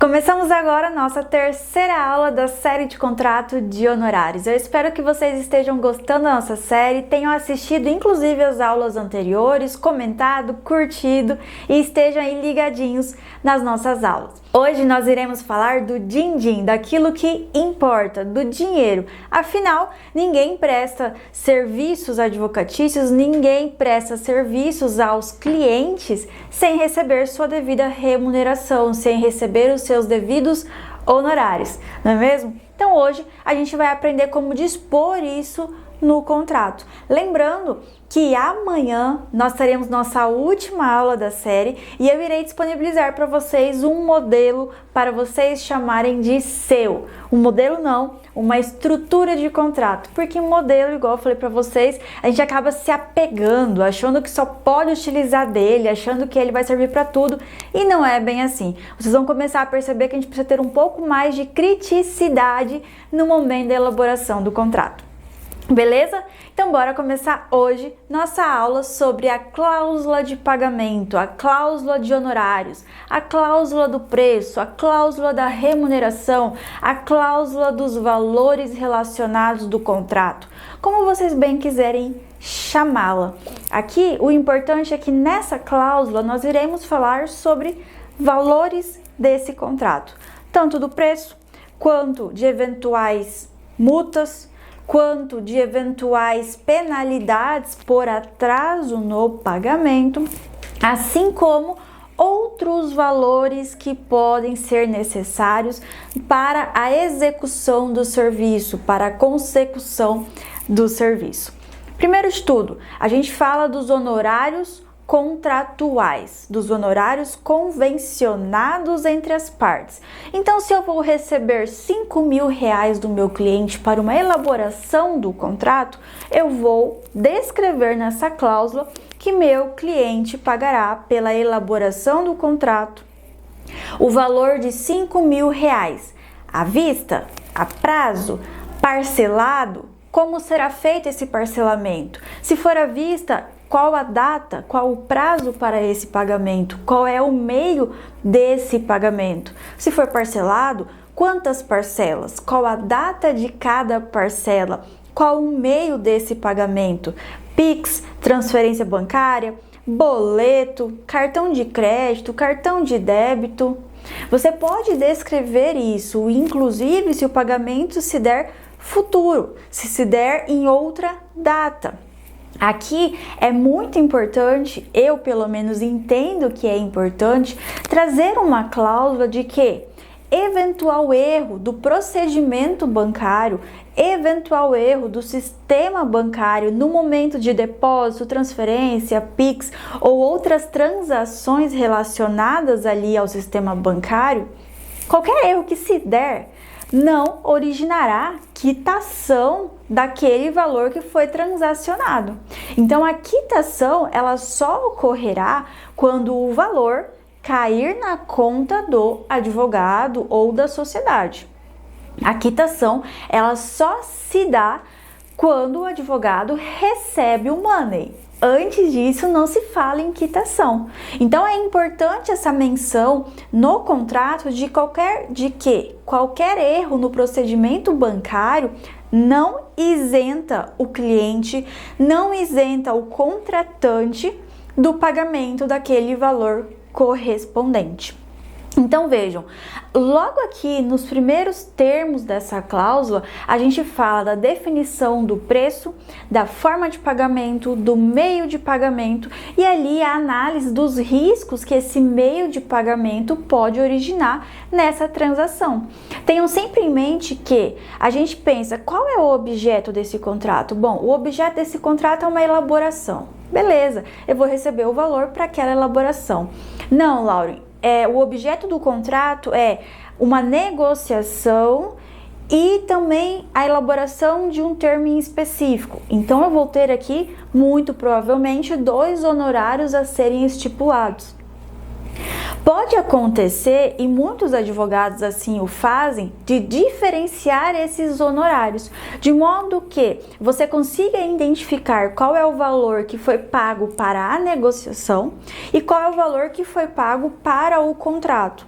Começamos agora a nossa terceira aula da série de contrato de honorários. Eu espero que vocês estejam gostando da nossa série, tenham assistido inclusive as aulas anteriores, comentado, curtido e estejam aí ligadinhos nas nossas aulas. Hoje nós iremos falar do din-din, daquilo que importa, do dinheiro. Afinal, ninguém presta serviços advocatícios, ninguém presta serviços aos clientes sem receber sua devida remuneração, sem receber os seus devidos honorários, não é mesmo? Então hoje a gente vai aprender como dispor isso no contrato. Lembrando que amanhã nós teremos nossa última aula da série e eu irei disponibilizar para vocês um modelo para vocês chamarem de seu. Um modelo não, uma estrutura de contrato, porque um modelo, igual eu falei para vocês, a gente acaba se apegando, achando que só pode utilizar dele, achando que ele vai servir para tudo e não é bem assim. Vocês vão começar a perceber que a gente precisa ter um pouco mais de criticidade no momento da elaboração do contrato. Beleza? Então bora começar hoje nossa aula sobre a cláusula de pagamento, a cláusula de honorários, a cláusula do preço, a cláusula da remuneração, a cláusula dos valores relacionados do contrato, como vocês bem quiserem chamá-la. Aqui o importante é que nessa cláusula nós iremos falar sobre valores desse contrato, tanto do preço quanto de eventuais multas, quanto de eventuais penalidades por atraso no pagamento, assim como outros valores que podem ser necessários para a execução do serviço, para a consecução do serviço. Primeiro de tudo, a gente fala dos honorários contratuais, dos honorários convencionados entre as partes. Então, se eu vou receber R$5.000 do meu cliente para uma elaboração do contrato, eu vou descrever nessa cláusula que meu cliente pagará pela elaboração do contrato o valor de R$5.000 à vista, a prazo, parcelado. Como será feito esse parcelamento? Se for à vista, qual a data, qual o prazo para esse pagamento, qual é o meio desse pagamento? Se for parcelado, quantas parcelas, qual a data de cada parcela, qual o meio desse pagamento? Pix, transferência bancária, boleto, cartão de crédito, cartão de débito. Você pode descrever isso, inclusive se o pagamento se der futuro, se der em outra data. Aqui é muito importante, eu pelo menos entendo que é importante, trazer uma cláusula de que eventual erro do procedimento bancário, eventual erro do sistema bancário no momento de depósito, transferência, Pix ou outras transações relacionadas ali ao sistema bancário, qualquer erro que se der, não originará quitação daquele valor que foi transacionado. Então a quitação ela só ocorrerá quando o valor cair na conta do advogado ou da sociedade. A quitação ela só se dá quando o advogado recebe o money. Antes disso, não se fala em quitação. Então, é importante essa menção no contrato de que qualquer erro no procedimento bancário não isenta o cliente, não isenta o contratante do pagamento daquele valor correspondente. Então vejam, logo aqui nos primeiros termos dessa cláusula, a gente fala da definição do preço, da forma de pagamento, do meio de pagamento e ali a análise dos riscos que esse meio de pagamento pode originar nessa transação. Tenham sempre em mente que a gente pensa, qual é o objeto desse contrato? Bom, o objeto desse contrato é uma elaboração. Beleza, eu vou receber o valor para aquela elaboração. Não, Lauren. O objeto do contrato é uma negociação e também a elaboração de um termo em específico. Então, eu vou ter aqui, muito provavelmente, 2 honorários a serem estipulados. Pode acontecer, e muitos advogados assim o fazem, de diferenciar esses honorários, de modo que você consiga identificar qual é o valor que foi pago para a negociação e qual é o valor que foi pago para o contrato.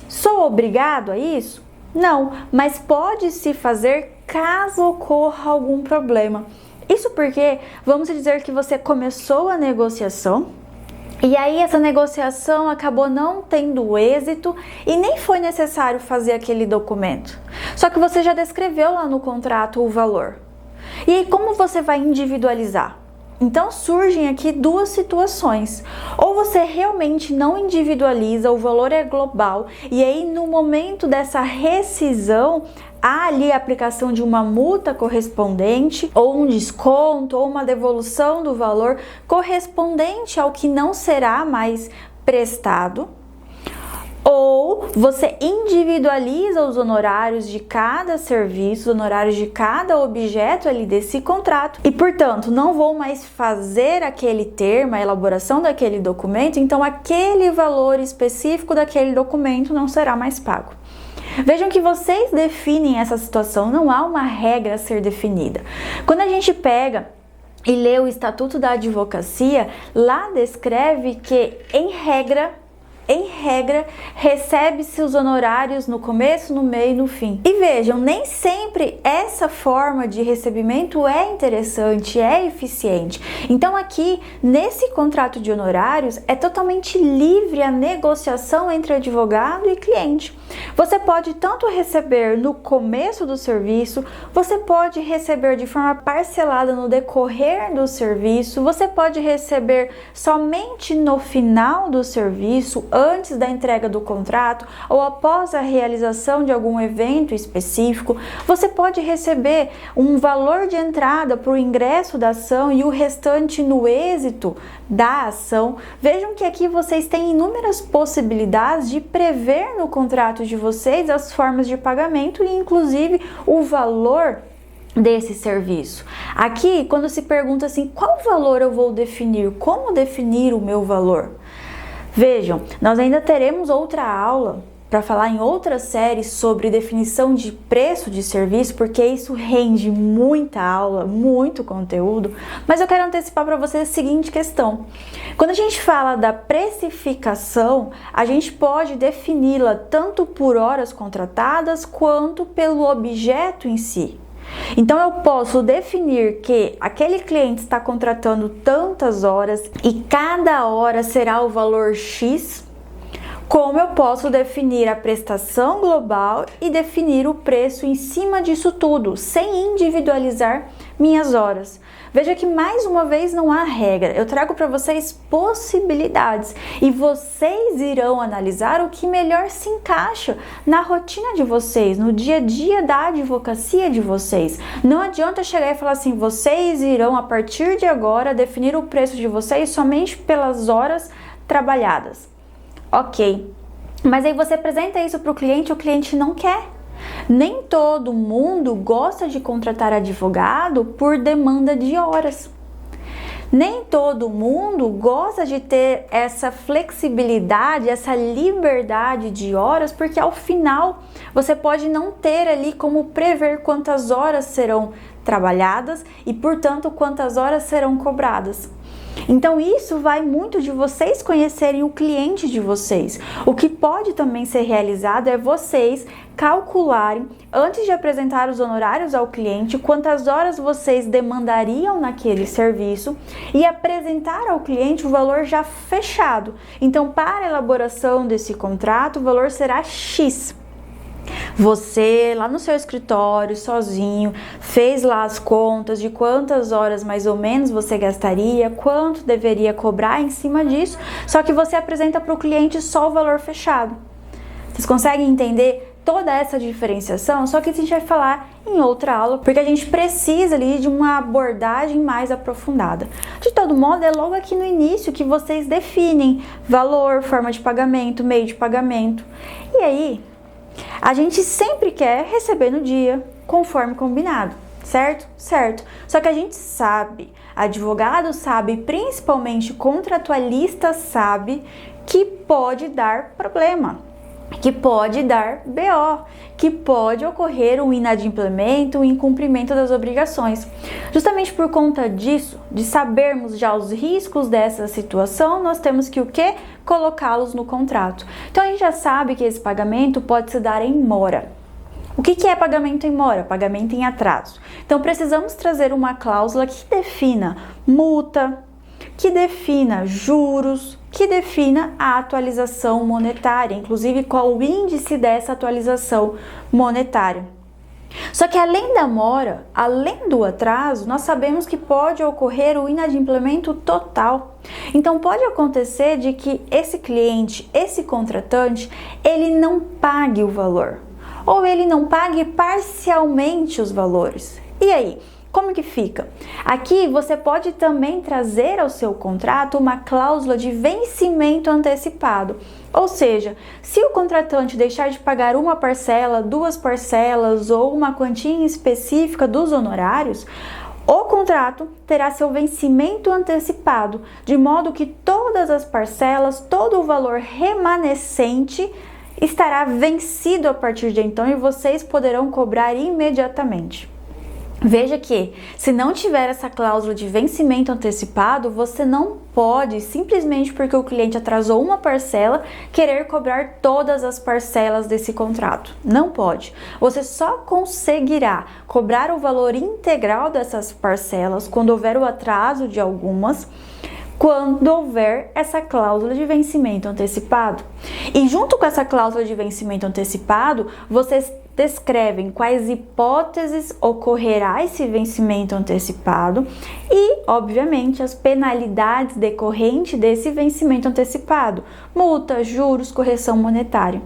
Sou obrigado a isso? Não, mas pode se fazer caso ocorra algum problema. Isso porque, vamos dizer que você começou a negociação e aí essa negociação acabou não tendo êxito e nem foi necessário fazer aquele documento. Só que você já descreveu lá no contrato o valor. E aí como você vai individualizar? Então surgem aqui duas situações. Ou você realmente não individualiza, o valor é global, e aí no momento dessa rescisão há ali a aplicação de uma multa correspondente, ou um desconto, ou uma devolução do valor correspondente ao que não será mais prestado. Ou você individualiza os honorários de cada serviço, os honorários de cada objeto ali desse contrato e, portanto, não vou mais fazer aquele termo, a elaboração daquele documento, então aquele valor específico daquele documento não será mais pago. Vejam que vocês definem essa situação, não há uma regra a ser definida. Quando a gente pega e lê o Estatuto da Advocacia, lá descreve que, em regra, recebe-se os honorários no começo, no meio e no fim. E vejam, nem sempre essa forma de recebimento é interessante, é eficiente. Então aqui, nesse contrato de honorários, é totalmente livre a negociação entre advogado e cliente. Você pode tanto receber no começo do serviço, você pode receber de forma parcelada no decorrer do serviço, você pode receber somente no final do serviço, antes da entrega do contrato ou após a realização de algum evento específico. Você pode receber um valor de entrada para o ingresso da ação e o restante no êxito da ação. Vejam que aqui vocês têm inúmeras possibilidades de prever no contrato de vocês as formas de pagamento e inclusive o valor desse serviço. Aqui, quando se pergunta assim, qual valor eu vou definir? Como definir o meu valor? Vejam, nós ainda teremos outra aula para falar em outra série sobre definição de preço de serviço, porque isso rende muita aula, muito conteúdo, mas eu quero antecipar para vocês a seguinte questão. Quando a gente fala da precificação, a gente pode defini-la tanto por horas contratadas quanto pelo objeto em si. Então eu posso definir que aquele cliente está contratando tantas horas e cada hora será o valor X, como eu posso definir a prestação global e definir o preço em cima disso tudo, sem individualizar minhas horas. Veja que mais uma vez não há regra, eu trago para vocês possibilidades e vocês irão analisar o que melhor se encaixa na rotina de vocês, no dia a dia da advocacia de vocês. Não adianta chegar e falar assim, vocês irão a partir de agora definir o preço de vocês somente pelas horas trabalhadas. Ok, mas aí você apresenta isso para o cliente não quer. Nem todo mundo gosta de contratar advogado por demanda de horas. Nem todo mundo gosta de ter essa flexibilidade, essa liberdade de horas, porque ao final você pode não ter ali como prever quantas horas serão trabalhadas e, portanto, quantas horas serão cobradas. Então isso vai muito de vocês conhecerem o cliente de vocês. O que pode também ser realizado é vocês calcularem, antes de apresentar os honorários ao cliente, quantas horas vocês demandariam naquele serviço e apresentar ao cliente o valor já fechado. Então, para a elaboração desse contrato, o valor será X. Você, lá no seu escritório, sozinho, fez lá as contas de quantas horas mais ou menos você gastaria, quanto deveria cobrar em cima disso, só que você apresenta para o cliente só o valor fechado. Vocês conseguem entender toda essa diferenciação? Só que a gente vai falar em outra aula, porque a gente precisa ali de uma abordagem mais aprofundada. De todo modo, é logo aqui no início que vocês definem valor, forma de pagamento, meio de pagamento. E aí, a gente sempre quer receber no dia, conforme combinado, certo? Certo. Só que a gente sabe, advogado sabe, principalmente contratualista sabe, que pode dar problema. que pode dar BO, que pode ocorrer um inadimplemento, um incumprimento das obrigações. Justamente por conta disso, de sabermos já os riscos dessa situação, nós temos que o quê? Colocá-los no contrato. Então a gente já sabe que esse pagamento pode se dar em mora. O que é pagamento em mora? Pagamento em atraso. Então precisamos trazer uma cláusula que defina multa, que defina juros, que defina a atualização monetária, inclusive qual o índice dessa atualização monetária. Só que além da mora, além do atraso, nós sabemos que pode ocorrer o inadimplemento total. Então pode acontecer de que esse cliente, esse contratante, ele não pague o valor, ou ele não pague parcialmente os valores. E aí? Como que fica? Aqui você pode também trazer ao seu contrato uma cláusula de vencimento antecipado. Ou seja, se o contratante deixar de pagar uma parcela, duas parcelas ou uma quantia específica dos honorários, o contrato terá seu vencimento antecipado, de modo que todas as parcelas, todo o valor remanescente estará vencido a partir de então e vocês poderão cobrar imediatamente. Veja que, se não tiver essa cláusula de vencimento antecipado, você não pode, simplesmente porque o cliente atrasou uma parcela, querer cobrar todas as parcelas desse contrato. Não pode. Você só conseguirá cobrar o valor integral dessas parcelas quando houver o atraso de algumas, quando houver essa cláusula de vencimento antecipado. E junto com essa cláusula de vencimento antecipado, vocês descrevem quais hipóteses ocorrerá esse vencimento antecipado e, obviamente, as penalidades decorrentes desse vencimento antecipado, multa, juros, correção monetária.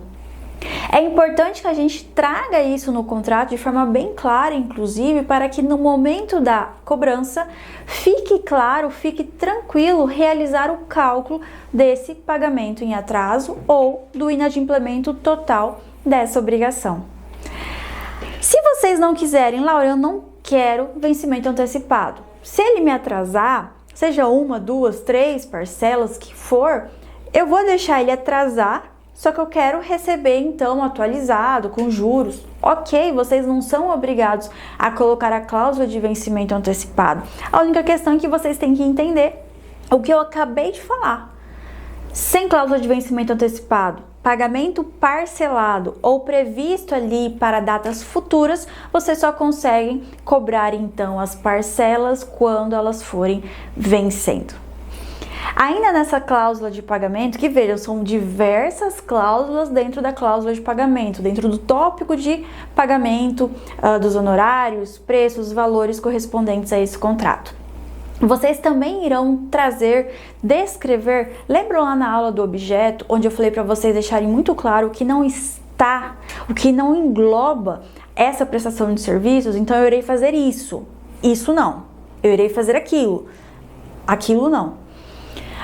É importante que a gente traga isso no contrato de forma bem clara, inclusive, para que no momento da cobrança fique claro, fique tranquilo realizar o cálculo desse pagamento em atraso ou do inadimplemento total dessa obrigação. Se vocês não quiserem, Laura, eu não quero vencimento antecipado. Se ele me atrasar, seja uma, duas, três parcelas que for, eu vou deixar ele atrasar, só que eu quero receber então atualizado, com juros. Ok, vocês não são obrigados a colocar a cláusula de vencimento antecipado. A única questão é que vocês têm que entender o que eu acabei de falar. Sem cláusula de vencimento antecipado, pagamento parcelado ou previsto ali para datas futuras, vocês só conseguem cobrar então as parcelas quando elas forem vencendo. Ainda nessa cláusula de pagamento, que vejam, são diversas cláusulas dentro da cláusula de pagamento, dentro do tópico de pagamento dos honorários, preços, valores correspondentes a esse contrato. Vocês também irão descrever, lembram lá na aula do objeto, onde eu falei para vocês deixarem muito claro o que não está, o que não engloba essa prestação de serviços? Então eu irei fazer isso não, eu irei fazer aquilo não.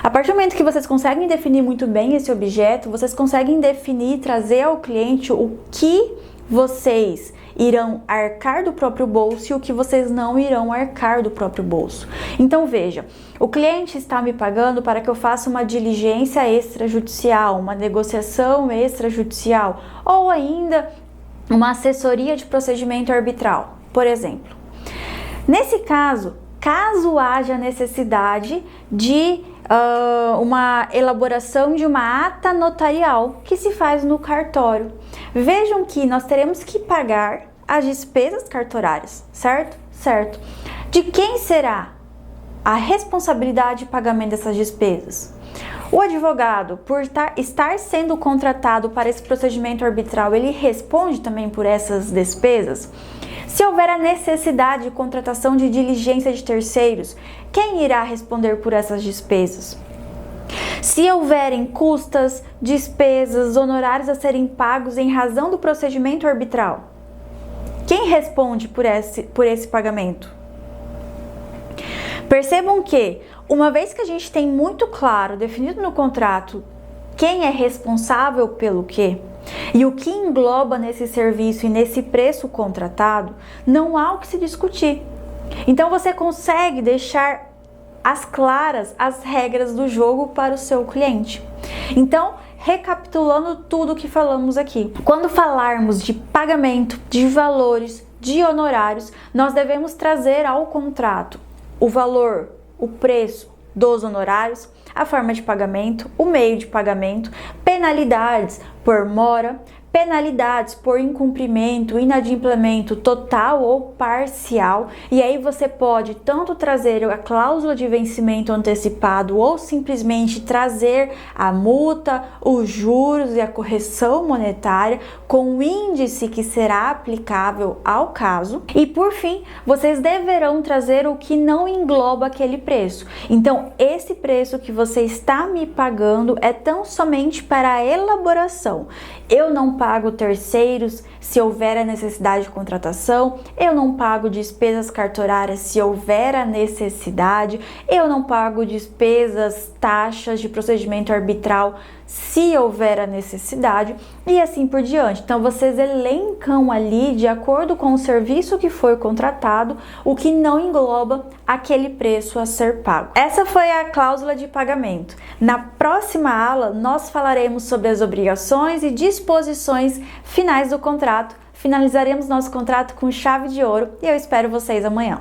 A partir do momento que vocês conseguem definir muito bem esse objeto, vocês conseguem definir, trazer ao cliente o que vocês irão arcar do próprio bolso e o que vocês não irão arcar do próprio bolso. Então veja, o cliente está me pagando para que eu faça uma diligência extrajudicial, uma negociação extrajudicial ou ainda uma assessoria de procedimento arbitral, por exemplo. Nesse caso haja necessidade de uma elaboração de uma ata notarial que se faz no cartório. Vejam que nós teremos que pagar as despesas cartorárias, certo? Certo. De quem será a responsabilidade de pagamento dessas despesas? O advogado, por estar sendo contratado para esse procedimento arbitral, ele responde também por essas despesas? Se houver a necessidade de contratação de diligência de terceiros, quem irá responder por essas despesas? Se houverem custas, despesas, honorários a serem pagos em razão do procedimento arbitral, quem responde por esse pagamento? Percebam que, uma vez que a gente tem muito claro, definido no contrato, quem é responsável pelo quê, e o que engloba nesse serviço e nesse preço contratado, não há o que se discutir. Então você consegue deixar as claras as regras do jogo para o seu cliente. Então, recapitulando tudo que falamos aqui. Quando falarmos de pagamento, de valores, de honorários, nós devemos trazer ao contrato o valor, o preço dos honorários, a forma de pagamento, o meio de pagamento, penalidades por mora, penalidades por incumprimento, inadimplemento total ou parcial, e aí você pode tanto trazer a cláusula de vencimento antecipado ou simplesmente trazer a multa, os juros e a correção monetária com o índice que será aplicável ao caso. E por fim, vocês deverão trazer o que não engloba aquele preço. Então, esse preço que você está me pagando é tão somente para a elaboração. Eu não pago terceiros se houver a necessidade de contratação, eu não pago despesas cartorárias se houver a necessidade, eu não pago despesas, taxas de procedimento arbitral se houver a necessidade e assim por diante. Então vocês elencam ali, de acordo com o serviço que foi contratado, o que não engloba aquele preço a ser pago. Essa foi a cláusula de pagamento. Na próxima aula nós falaremos sobre as obrigações e disposições finais do contrato. Finalizaremos nosso contrato com chave de ouro e eu espero vocês amanhã.